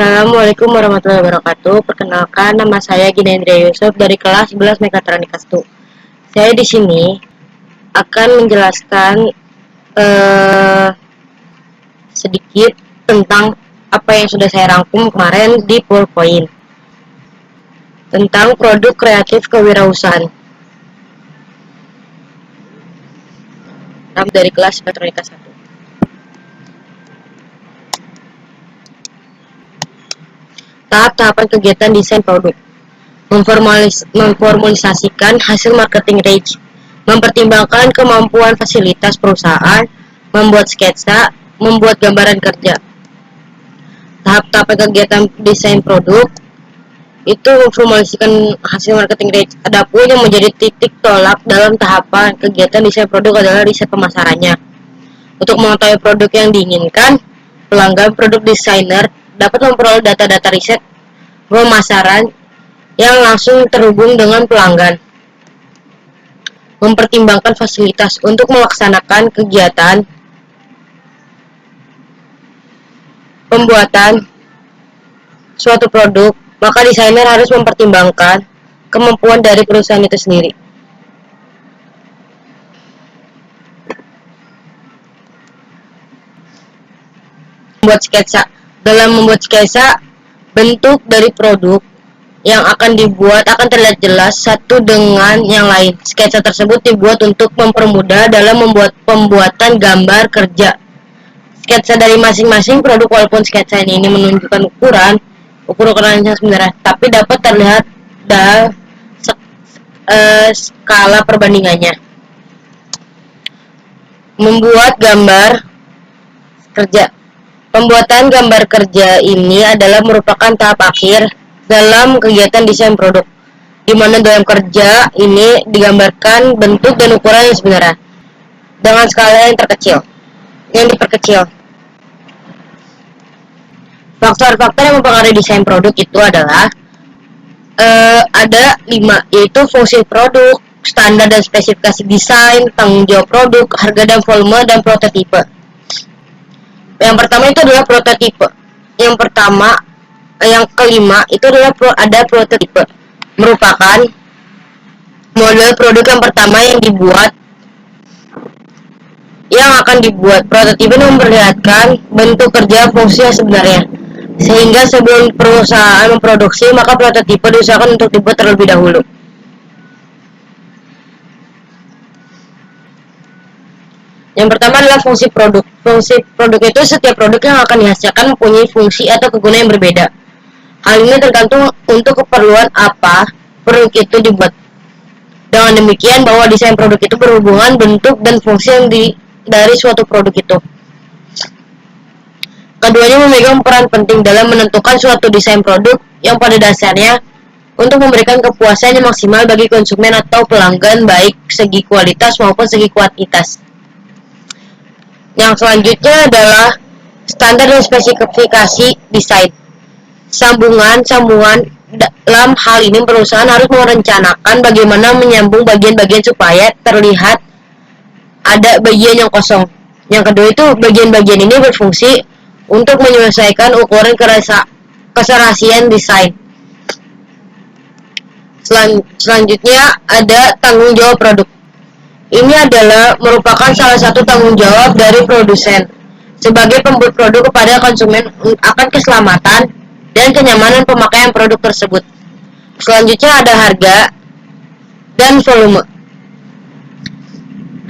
Assalamualaikum warahmatullahi wabarakatuh. Perkenalkan, nama saya Ginendra Yusuf dari kelas 11 Mekatronika 1. Saya di sini akan menjelaskan sedikit tentang apa yang sudah saya rangkum kemarin di PowerPoint tentang produk kreatif kewirausahaan. Kami dari kelas Mekatronika 1. Tahap-tahapan kegiatan desain produk. Memformalisasikan hasil marketing reach, mempertimbangkan kemampuan fasilitas perusahaan, membuat sketsa, membuat gambaran kerja. Tahap-tahapan kegiatan desain produk itu memformulasikan hasil marketing reach. Adapun yang menjadi titik tolak dalam tahapan kegiatan desain produk adalah riset pemasarannya. Untuk mengetahui produk yang diinginkan, pelanggan produk desainer dapat memperoleh data-data riset pemasaran yang langsung terhubung dengan pelanggan. Mempertimbangkan fasilitas untuk melaksanakan kegiatan pembuatan suatu produk, maka desainer harus mempertimbangkan kemampuan dari perusahaan itu sendiri. Membuat sketsa. Dalam membuat sketsa, bentuk dari produk yang akan dibuat akan terlihat jelas satu dengan yang lain. Sketsa tersebut dibuat untuk mempermudah dalam pembuatan gambar kerja. Sketsa dari masing-masing produk, walaupun sketsa ini menunjukkan ukuran yang sebenarnya, tapi dapat terlihat dalam skala perbandingannya. Membuat gambar kerja. Pembuatan gambar kerja ini adalah merupakan tahap akhir dalam kegiatan desain produk, di mana dalam kerja ini digambarkan bentuk dan ukuran yang sebenarnya dengan skala yang diperkecil. Faktor-faktor yang mempengaruhi desain produk itu adalah ada 5, yaitu fungsi produk, standar dan spesifikasi desain, tanggung jawab produk, harga dan volume, dan prototipe. Yang pertama itu adalah prototipe. Yang kelima itu adalah ada prototipe, merupakan model produk yang pertama yang akan dibuat. Prototipe ini memperlihatkan bentuk kerja fungsi yang sebenarnya, sehingga sebelum perusahaan memproduksi, maka prototipe diusahakan untuk dibuat terlebih dahulu. Yang pertama adalah fungsi produk. Fungsi produk itu setiap produk yang akan dihasilkan mempunyai fungsi atau kegunaan yang berbeda. Hal ini tergantung untuk keperluan apa produk itu dibuat. Dengan demikian, bahwa desain produk itu berhubungan bentuk dan fungsi dari suatu produk itu. Keduanya memegang peran penting dalam menentukan suatu desain produk yang pada dasarnya untuk memberikan kepuasan yang maksimal bagi konsumen atau pelanggan, baik segi kualitas maupun segi kuantitas. Yang selanjutnya adalah standar dan spesifikasi desain. Sambungan dalam hal ini perusahaan harus merencanakan bagaimana menyambung bagian-bagian supaya terlihat ada bagian yang kosong. Yang kedua itu bagian-bagian ini berfungsi untuk menyelesaikan ukuran keserasian desain. Selanjutnya ada tanggung jawab produk. Ini adalah merupakan salah satu tanggung jawab dari produsen sebagai pembuat produk kepada konsumen akan keselamatan dan kenyamanan pemakaian produk tersebut. Selanjutnya ada harga dan volume.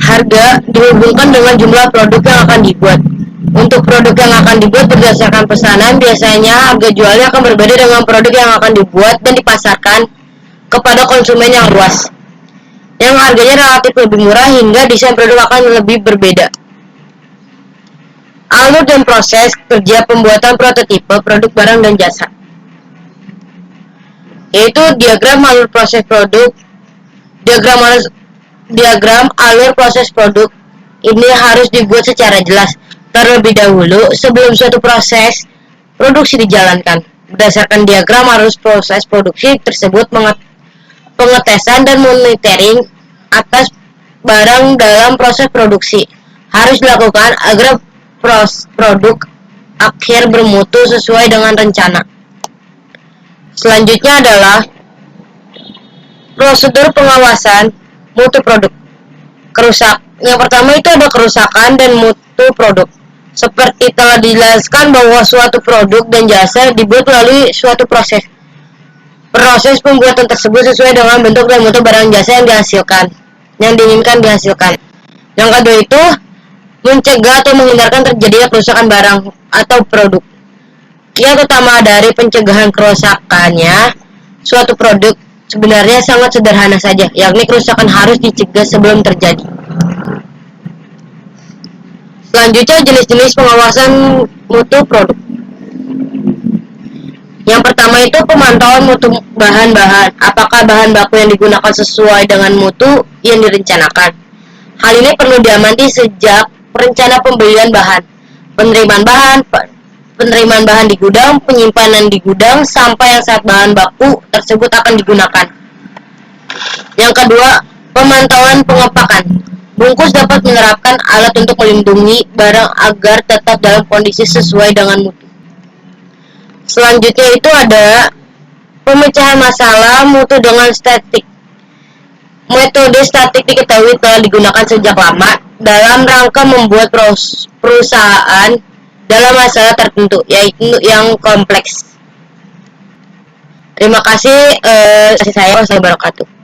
Harga dihubungkan dengan jumlah produk yang akan dibuat. Untuk produk yang akan dibuat berdasarkan pesanan, biasanya harga jualnya akan berbeda dengan produk yang akan dibuat dan dipasarkan kepada konsumen yang luas, yang harganya relatif lebih murah, hingga desain produk akan lebih berbeda. Alur dan proses kerja pembuatan prototipe produk barang dan jasa, yaitu diagram alur proses produk. Diagram alur proses produk ini harus dibuat secara jelas terlebih dahulu sebelum suatu proses produksi dijalankan. Berdasarkan diagram alur proses produksi tersebut, pengetesan dan monitoring atas barang dalam proses produksi harus dilakukan agar produk akhir bermutu sesuai dengan rencana. Selanjutnya adalah prosedur pengawasan mutu produk. Yang pertama itu ada kerusakan dan mutu produk. Seperti telah dijelaskan bahwa suatu produk dan jasa dibuat melalui suatu proses. Proses pembuatan tersebut sesuai dengan bentuk dan mutu barang jasa yang diinginkan dihasilkan. Yang kedua itu mencegah atau menghindarkan terjadinya kerusakan barang atau produk. Yang utama dari pencegahan kerusakannya, suatu produk sebenarnya sangat sederhana saja, yakni kerusakan harus dicegah sebelum terjadi. Selanjutnya jenis-jenis pengawasan mutu produk. Yang pertama itu pemantauan mutu bahan-bahan, apakah bahan baku yang digunakan sesuai dengan mutu yang direncanakan. Hal ini perlu diamati sejak perencanaan pembelian bahan, penerimaan bahan di gudang, penyimpanan di gudang, sampai yang saat bahan baku tersebut akan digunakan. Yang kedua, pemantauan pengepakan. Bungkus dapat menerapkan alat untuk melindungi barang agar tetap dalam kondisi sesuai dengan mutu. Selanjutnya itu ada pemecahan masalah mutu dengan statik. Metode statik diketahui telah digunakan sejak lama dalam rangka membuat perusahaan dalam masalah tertentu, yaitu yang kompleks. Terima kasih. Saya wassalamualaikum warahmatullahi wabarakatuh.